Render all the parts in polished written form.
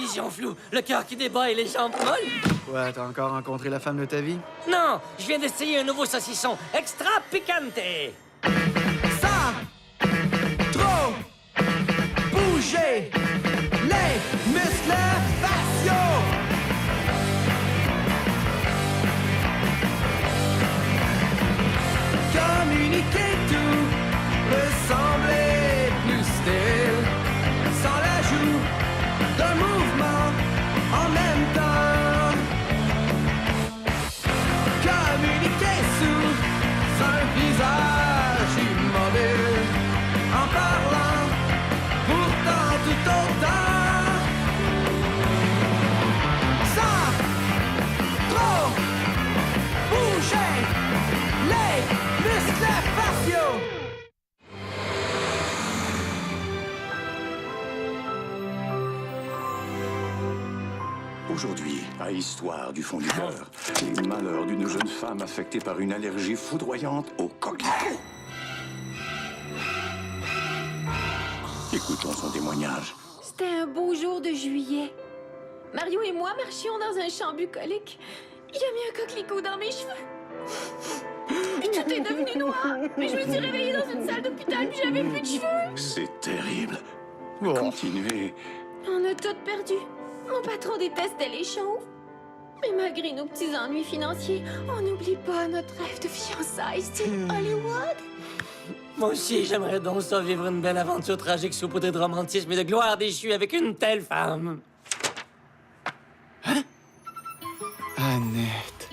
vision floue, le cœur qui débat et les jambes molles. Ouais, t'as encore rencontré la femme de ta vie? Non, je viens d'essayer un nouveau saucisson extra picante. Ça! Trop! Bouger! Les muscles faciaux! Communiquer tout peut sembler plus stérile sans l'ajout d'un mouvement en même temps. Communiquer sous un visage immobile en parlant pourtant tout autant. Sans trop bouger les muscles faciaux. Aujourd'hui, à Histoire du fond du cœur, les malheurs d'une jeune femme affectée par une allergie foudroyante au coquelicot. Écoutons son témoignage. C'était un beau jour de juillet. Mario et moi marchions dans un champ bucolique. Il a mis un coquelicot dans mes cheveux. Puis tout est devenu noir. Mais je me suis réveillée dans une salle d'hôpital puis j'avais plus de cheveux. C'est terrible. Oh. Continuez. On a tout perdu. Mon patron détestait les chauves. Mais malgré nos petits ennuis financiers, on n'oublie pas notre rêve de fiançailles style Hollywood. Moi aussi, j'aimerais donc ça vivre une belle aventure tragique saupoudrée de romantisme et de gloire déchue avec une telle femme. Annette.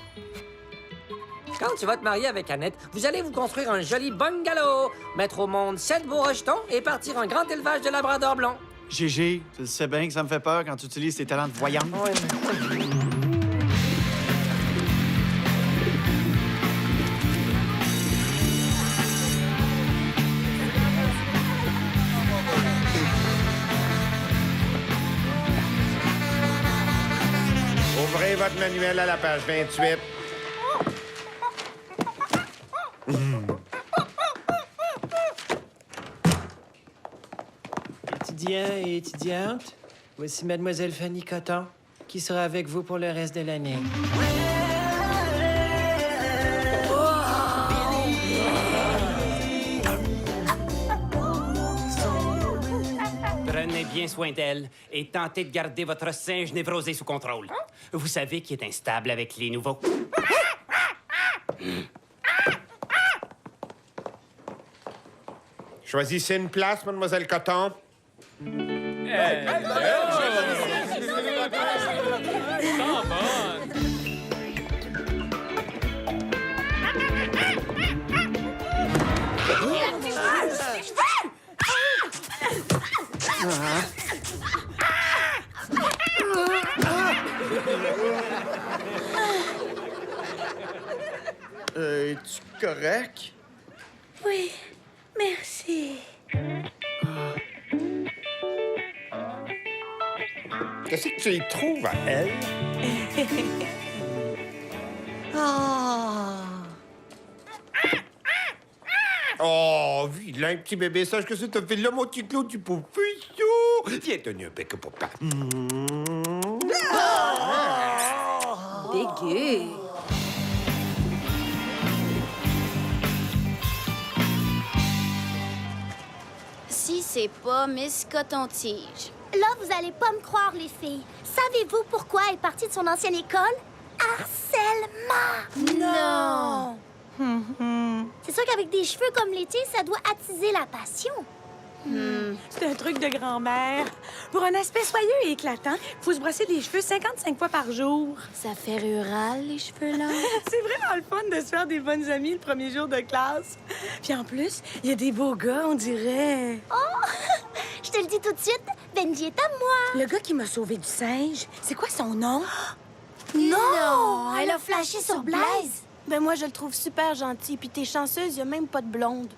Quand tu vas te marier avec Annette, vous allez vous construire un joli bungalow, mettre au monde 7 beaux rejetons et partir un grand élevage de labrador blanc. Gégé, tu le sais bien que ça me fait peur quand tu utilises tes talents de voyante. Ouvrez votre manuel à la page 28. Étudiants et étudiantes, voici Mademoiselle Fanny Coton, qui sera avec vous pour le reste de l'année. Prenez bien soin d'elle et tentez de garder votre singe névrosé sous contrôle. Vous savez qu'il est instable avec les nouveaux. Choisissez une place, mademoiselle Coton. Es-tu correct? Oui, merci. Qu'est-ce que tu y trouves à elle? Oh, vilain petit bébé sage, qu'est-ce que t'as fait là, mon petit Claude, du pauvre puceau? Viens donner un bec pour papa. Dégueu. Si c'est pas Miss Coton-Tige. Là, vous allez pas me croire, les filles. Savez-vous pourquoi elle est partie de son ancienne école? Harcèlement! Non! C'est sûr qu'avec des cheveux comme les tiens, ça doit attiser la passion. C'est un truc de grand-mère. Pour un aspect soyeux et éclatant, il faut se brosser les cheveux 55 fois par jour. Ça fait rural, les cheveux longs. C'est vraiment le fun de se faire des bonnes amies le premier jour de classe. Puis en plus, il y a des beaux gars, on dirait. Oh! Je te le dis tout de suite, Benji est à moi. Le gars qui m'a sauvé du singe, c'est quoi son nom? Non! Elle a flashé sur Blaise. Ben moi, je le trouve super gentil. Puis t'es chanceuse, il y a même pas de blonde.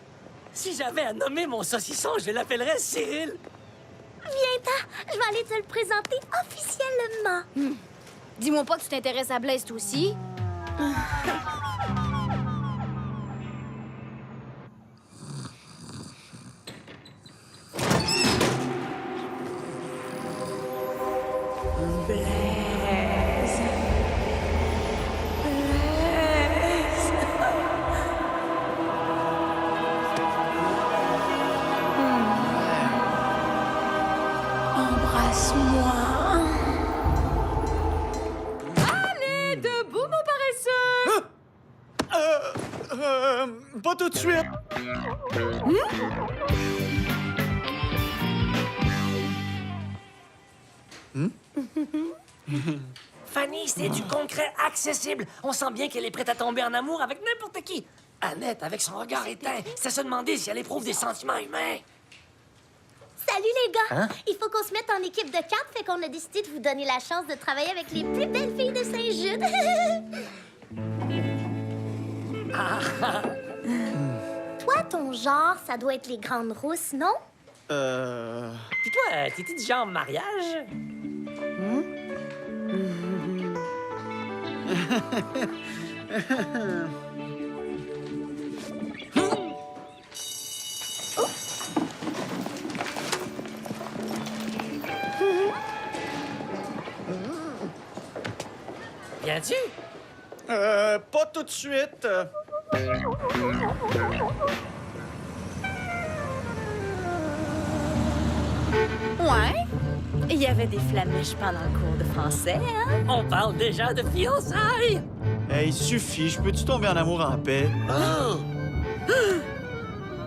Si j'avais à nommer mon saucisson, je l'appellerais Cyril. Viens-t'en, je vais aller te le présenter officiellement. Dis-moi pas que tu t'intéresses à Blaise, toi aussi. Pas tout de suite. Fanny, c'est du concret accessible. On sent bien qu'elle est prête à tomber en amour avec n'importe qui. Annette, avec son regard éteint, c'est à se demander si elle éprouve des sentiments humains. Salut les gars! Il faut qu'on se mette en équipe de 4, fait qu'on a décidé de vous donner la chance de travailler avec les plus belles filles de Saint-Jude. Toi, ton genre, ça doit être les grandes rousses, non? Puis toi, t'étais du genre mariage? Viens-tu? Pas tout de suite. Ouais. Il y avait des flamèches pendant le cours de français, hein? On parle déjà de fiançailles! Hey, suffit. Je peux-tu tomber en amour en paix?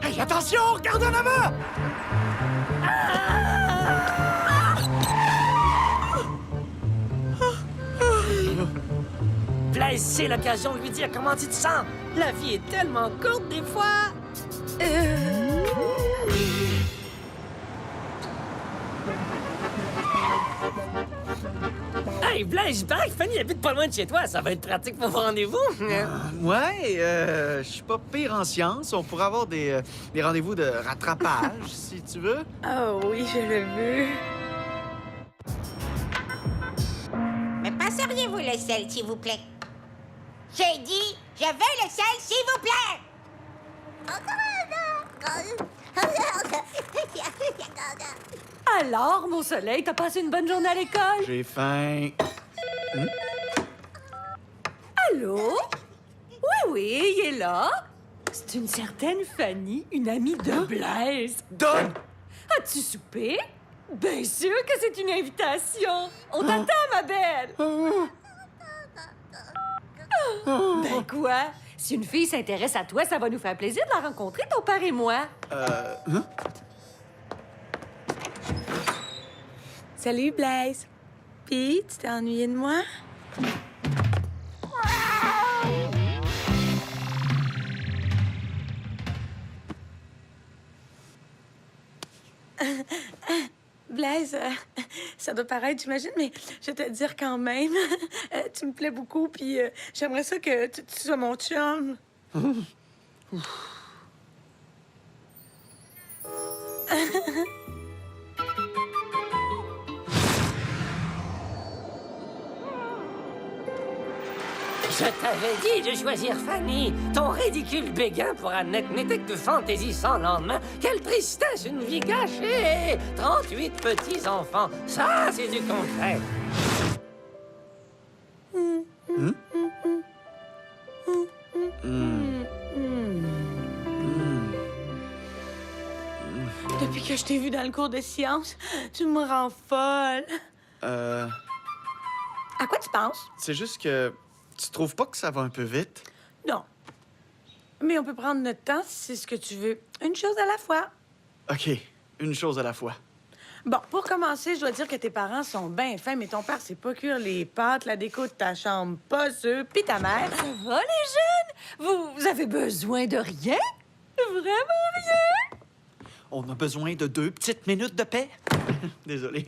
Hey, attention! Regarde en avant! Blaise, c'est l'occasion de lui dire comment tu te sens. La vie est tellement courte des fois. Hey, Blaise, je parie que Fanny habite pas loin de chez toi. Ça va être pratique pour vos rendez-vous. Ouais, je suis pas pire en sciences. On pourrait avoir des rendez-vous de rattrapage, si tu veux. Oh oui, je l'ai vu. Mais passeriez-vous le sel, s'il vous plaît? J'ai dit, je veux le sel, s'il vous plaît! Alors, mon soleil, t'as passé une bonne journée à l'école? J'ai faim. Allô? Oui, il est là. C'est une certaine Fanny, une amie de Blaise. Donne! As-tu soupé? Bien sûr que c'est une invitation. On t'attend, ma belle. Ben quoi? Si une fille s'intéresse à toi, ça va nous faire plaisir de la rencontrer, ton père et moi. Salut, Blaise. Puis, tu t'es ennuyé de moi? Blaise, ça doit paraître, j'imagine, mais je vais te le dire quand même. Tu me plais beaucoup, puis j'aimerais ça que tu sois mon chum. Je t'avais dit de choisir Fanny. Ton ridicule béguin pour Annette n'était que de fantaisie sans lendemain. Quelle tristesse, une vie gâchée! 38 petits-enfants, ça, c'est du concret. Depuis que je t'ai vu dans le cours de sciences, tu me rends folle. À quoi tu penses? C'est juste que tu trouves pas que ça va un peu vite? Non. Mais on peut prendre notre temps si c'est ce que tu veux. Une chose à la fois. OK, une chose à la fois. Bon, pour commencer, je dois dire que tes parents sont bien fins, mais ton père sait pas cuire les pâtes, la déco de ta chambre, pas eux, puis ta mère. Ça va, les jeunes? Vous avez besoin de rien? Vraiment rien? On a besoin de 2 petites minutes de paix. Désolé.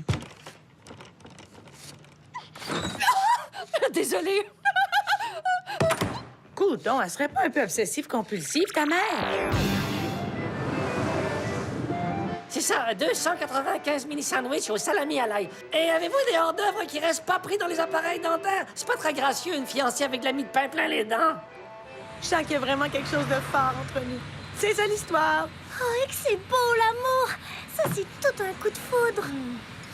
Désolée. Coudon, elle serait pas un peu obsessive-compulsive, ta mère? C'est ça, 295 mini-sandwichs au salami à l'ail. Et avez-vous des hors-d'œuvre qui restent pas pris dans les appareils dentaires? C'est pas très gracieux, une fiancée avec de la mie de pain plein les dents. Je sens qu'il y a vraiment quelque chose de fort entre nous. C'est ça l'histoire. Oh, et que c'est beau, l'amour! Ça, c'est tout un coup de foudre.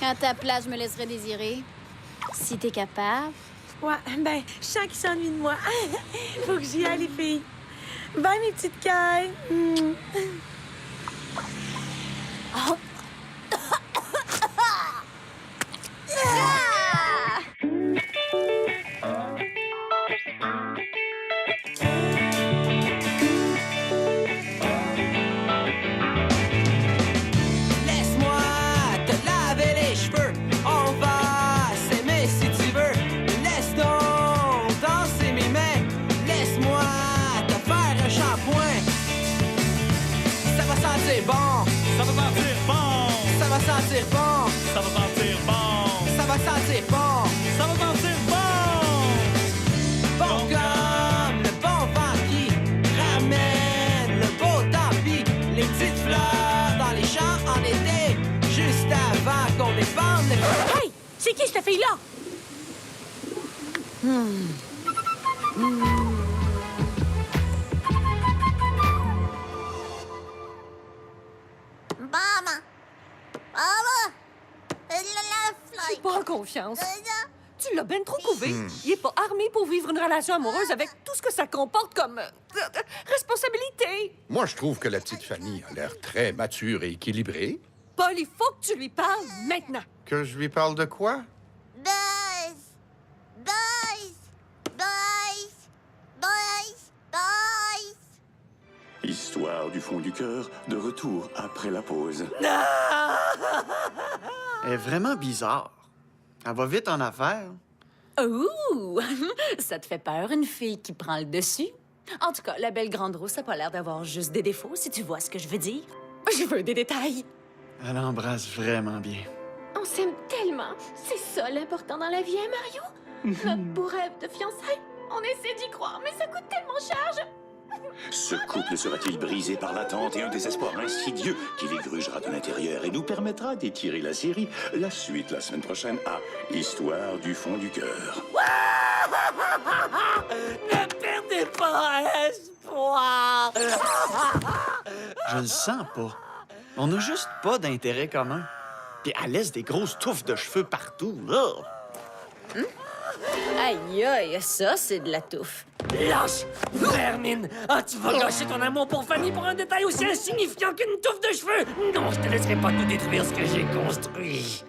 À ta place, je me laisserais désirer. Si t'es capable. Ouais, ben, je sens qu'il s'ennuie de moi. Faut que j'y aille, les filles. Bye, mes petites cailles. Oh. sentir bon. Ça va sentir bon. Ça va sentir bon. Ça va sentir bon. Ça va sentir bon. Ça va sentir bon. Bon comme le bon vent qui ramène le beau tapis. Les petites fleurs dans les champs en été, juste avant qu'on dépende le... Hey! C'est qui cette fille-là? Maman! Maman! Je suis pas en confiance. Tu l'as ben trop couvé. Il est pas armé pour vivre une relation amoureuse avec tout ce que ça comporte comme responsabilité. Moi, je trouve que la petite Fanny a l'air très mature et équilibrée. Paul, il faut que tu lui parles maintenant. Que je lui parle de quoi? Buzz! Buzz! Buzz! Buzz! Buzz! Histoire du fond du cœur, de retour après la pause. Elle est vraiment bizarre. Elle va vite en affaires. Ouh! Ça te fait peur, une fille qui prend le dessus? En tout cas, la belle grande rousse a pas l'air d'avoir juste des défauts, si tu vois ce que je veux dire. Je veux des détails. Elle embrasse vraiment bien. On s'aime tellement. C'est ça l'important dans la vie, hein, Mario? Notre beau rêve de fiançailles. On essaie d'y croire, mais ça coûte tellement cher. Ce couple sera-t-il brisé par l'attente et un désespoir insidieux qui les grugera de l'intérieur et nous permettra d'étirer la série? La suite la semaine prochaine à Histoire du fond du cœur. Ne perdez pas espoir! Je le sens pas. On n'a juste pas d'intérêt commun. Puis elle laisse des grosses touffes de cheveux partout, là. Aïe, aïe, ça, c'est de la touffe. Lâche! Vermine! Ah, tu vas gâcher ton amour pour Fanny pour un détail aussi insignifiant qu'une touffe de cheveux! Non, je te laisserai pas tout détruire ce que j'ai construit.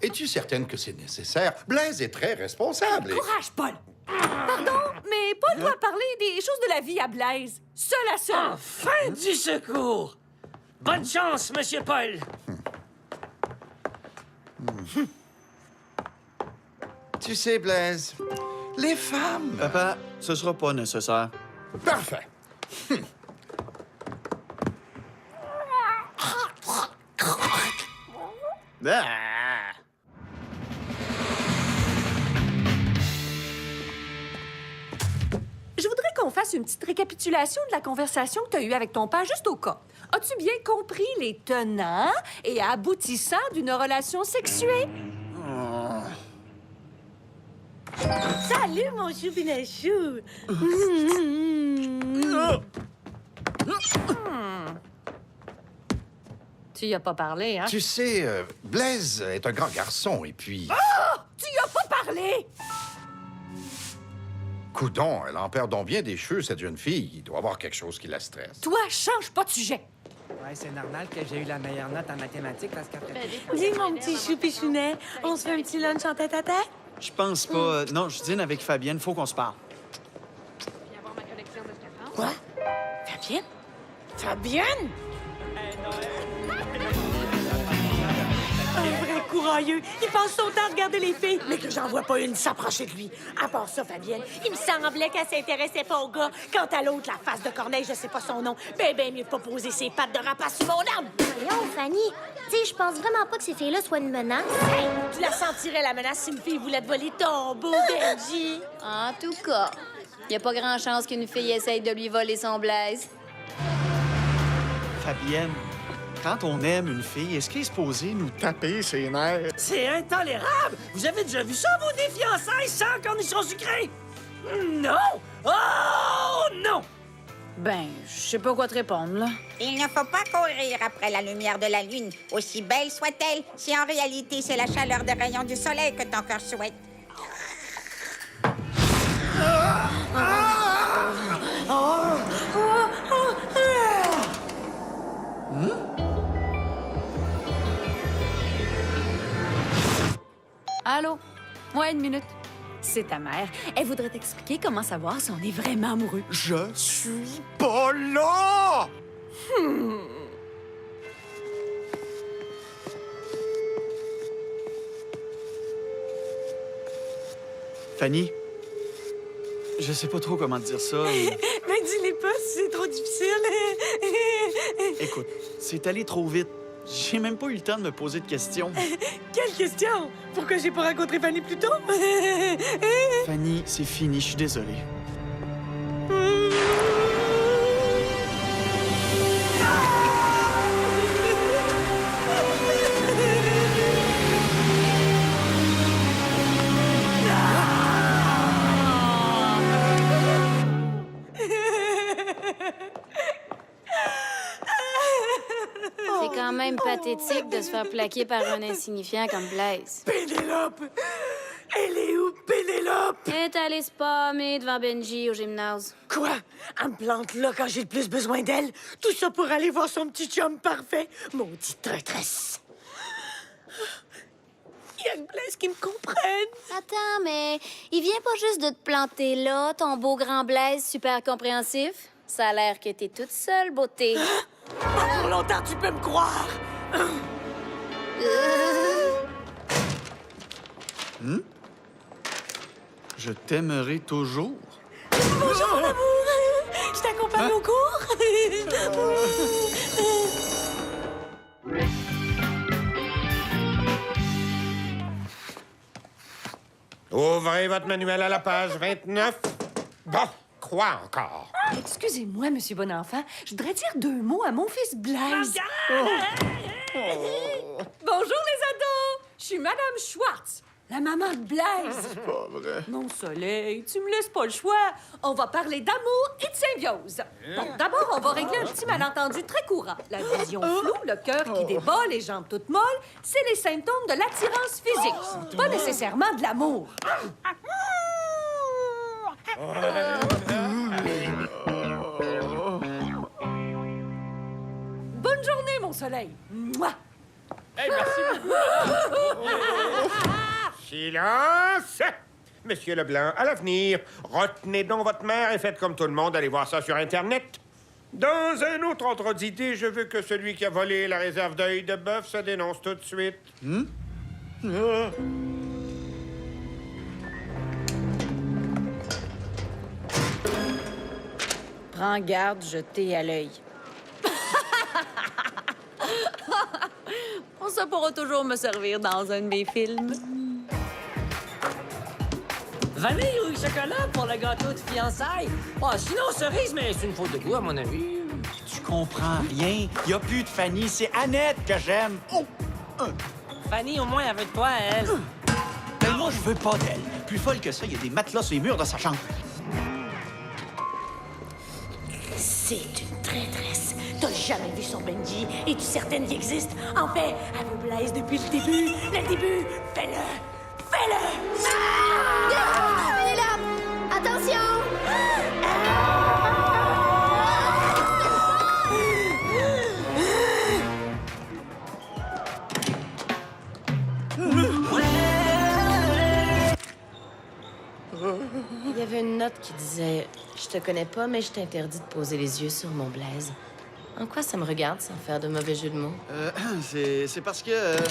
Es-tu certaine que c'est nécessaire? Blaise est très responsable. Courage, Paul! Pardon, mais Paul doit parler des choses de la vie à Blaise. Seul à seul. Enfin du secours! Bonne chance, Monsieur Paul! Tu sais, Blaise, les femmes... Papa, ce sera pas nécessaire. Parfait. Ah! Je voudrais qu'on fasse une petite récapitulation de la conversation que tu as eue avec ton père, juste au cas. As-tu bien compris les tenants et aboutissants d'une relation sexuée? Salut, mon choupinachou! Tu y as pas parlé, hein? Tu sais, Blaise est un grand garçon et puis... Oh! Tu y as pas parlé! Coudon, elle en perd donc bien des cheveux, cette jeune fille. Il doit avoir quelque chose qui la stresse. Toi, change pas de sujet. Ouais, c'est normal que j'ai eu la meilleure note en mathématiques parce qu'après... Dis, mon petit choupichounet, on se fait un petit lunch en tête-à-tête? Je pense pas. Non, je dîne avec Fabienne. Faut qu'on se parle. Quoi? Fabienne? Fabienne? Un vrai courailleux. Il passe son temps à regarder les filles, mais que j'en vois pas une s'approcher de lui. À part ça, Fabienne, il me semblait qu'elle s'intéressait pas au gars. Quant à l'autre, la face de Corneille, je sais pas son nom, ben mieux de pas poser ses pattes de rapace sur mon âme. Voyons, Fanny. Tu sais, je pense vraiment pas que ces filles-là soient une menace. Hey, tu la sentirais, la menace, si une fille voulait te voler ton beau Benji. En tout cas, y a pas grand chance qu'une fille essaye de lui voler son Blaise. Fabienne, quand on aime une fille, est-ce qu'elle est supposée nous taper ses nerfs? C'est intolérable! Vous avez déjà vu ça, vos des fiançailles sans cornichons sucrés? Non! Oh non! Ben, je sais pas quoi te répondre, là. Il ne faut pas courir après la lumière de la lune, aussi belle soit-elle, si en réalité c'est la chaleur des rayons du soleil que ton cœur souhaite. Allô? Ouais, une minute. C'est ta mère. Elle voudrait t'expliquer comment savoir si on est vraiment amoureux. Je suis pas là! Fanny, Je sais pas trop comment te dire ça. Mais dis-les pas si c'est trop difficile. Écoute, c'est allé trop vite. J'ai même pas eu le temps de me poser de questions. Quelle question? Pourquoi j'ai pas rencontré Fanny plus tôt? Fanny, c'est fini, je suis désolé. C'est quand même pathétique de se faire plaquer par un insignifiant comme Blaise. Pénélope! Elle est où, Pénélope? Elle est allée se palmer devant Benji au gymnase. Quoi? Elle me plante là quand j'ai le plus besoin d'elle? Tout ça pour aller voir son petit chum parfait? Maudite traîtresse! Il y a que Blaise qui me comprenne. Attends, mais il vient pas juste de te planter là, ton beau grand Blaise super compréhensif? Ça a l'air que t'es toute seule, beauté. Pas pour longtemps, tu peux me croire! Je t'aimerai toujours. Bonjour, mon amour! Je t'accompagne au cours? Ouvrez votre manuel à la page 29. Bon, quoi encore? Excusez-moi, Monsieur Bonenfant. Je voudrais dire 2 mots à mon fils Blaise. Bonjour, les ados! Je suis Madame Schwartz, la maman de Blaise. C'est pas vrai. Mon soleil, tu me laisses pas le choix. On va parler d'amour et de symbiose. Bon, d'abord, on va régler un petit malentendu très courant. La vision floue, le cœur qui débat, les jambes toutes molles, c'est les symptômes de l'attirance physique. Pas nécessairement de l'amour. Bonne journée, mon soleil. Mouah! Silence! Monsieur Leblanc, à l'avenir, retenez donc votre mère et faites comme tout le monde, allez voir ça sur Internet. Dans un autre ordre d'idée, je veux que celui qui a volé la réserve d'œil de bœuf se dénonce tout de suite. Prends garde, jeté à l'œil. Ça pourra toujours me servir dans un de mes films. Vanille ou chocolat pour le gâteau de fiançailles? Ah, sinon cerise, mais c'est une faute de goût, à mon avis. Tu comprends rien. Y a plus de Fanny, c'est Annette que j'aime. Oh! Fanny, au moins, elle veut de toi, elle. Ben moi, je veux pas d'elle. Plus folle que ça, il y a des matelas sur les murs de sa chambre. C'est une traîtresse. T'as jamais vu son Benji. Es-tu certaine qu'il existe? En fait, elle vous Blaise depuis le début. Le début! Fais-le! Fais-le! Pénélope! Attention! Il y avait une note qui disait « Je te connais pas, mais je t'interdis de poser les yeux sur mon Blaise. » En quoi ça me regarde sans faire de mauvais jeu de mots? C'est parce que... OK,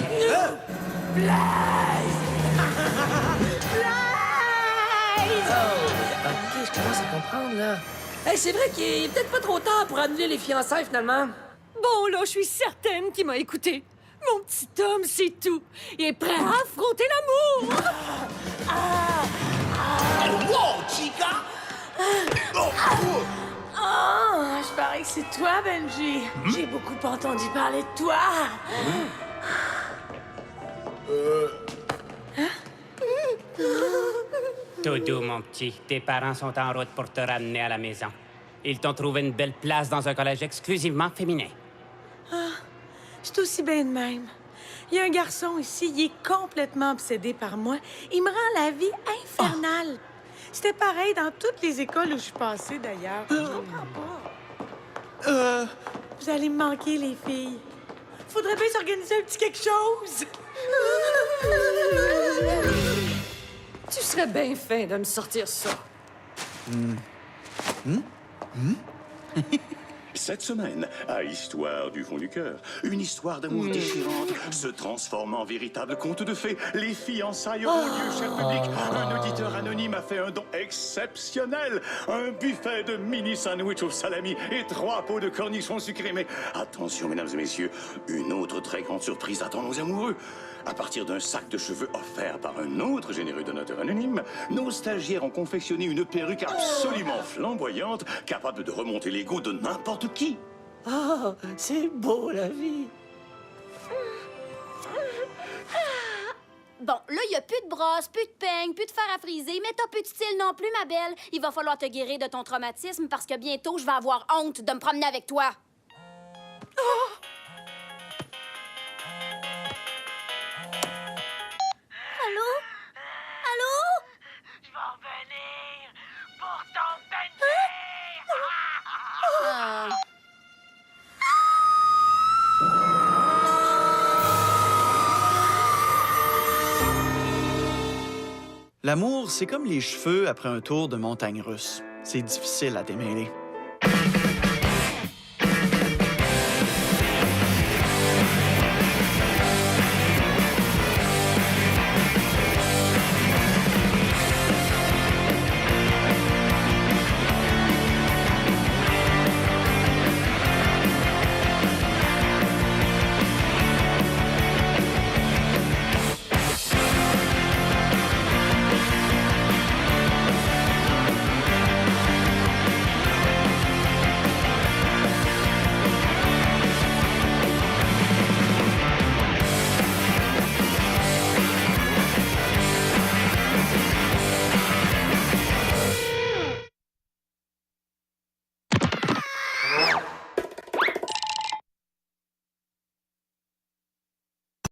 je commence à comprendre, là. Hey, c'est vrai qu'il est peut-être pas trop tard pour annuler les fiançailles, finalement. Bon, là, je suis certaine qu'il m'a écouté. Mon petit homme, c'est tout. Il est prêt à affronter l'amour. Wow, chica! Oh, je parie que c'est toi, Benji. J'ai beaucoup entendu parler de toi. Tout doux, mon petit. Tes parents sont en route pour te ramener à la maison. Ils t'ont trouvé une belle place dans un collège exclusivement féminin. C'est aussi bien de même. Il y a un garçon ici, il est complètement obsédé par moi. Il me rend la vie infernale. C'était pareil dans toutes les écoles où je suis passée, d'ailleurs. Je comprends pas. Vous allez me manquer, les filles. Faudrait bien s'organiser un petit quelque chose. Tu serais bien fin de me sortir ça. Cette semaine, à Histoire du fond du cœur, une histoire d'amour déchirante se transforme en véritable conte de fées. Les fiançailles auront lieu, cher public. Un auditeur anonyme a fait un don exceptionnel. Un buffet de mini sandwich au salami et 3 pots de cornichons sucrés. Mais attention, mesdames et messieurs, une autre très grande surprise attend nos amoureux. À partir d'un sac de cheveux offert par un autre généreux donateur anonyme, nos stagiaires ont confectionné une perruque absolument flamboyante, capable de remonter les goûts de n'importe qui. Oh, c'est beau, la vie. Bon, là, il n'y a plus de brosse, plus de peigne, plus de fer à friser, mais t'as plus de style non plus, ma belle. Il va falloir te guérir de ton traumatisme parce que bientôt, je vais avoir honte de me promener avec toi. Allô? Allô? Je vais revenir pour ton belle-mère! Ah. L'amour, c'est comme les cheveux après un tour de montagne russe. C'est difficile à démêler.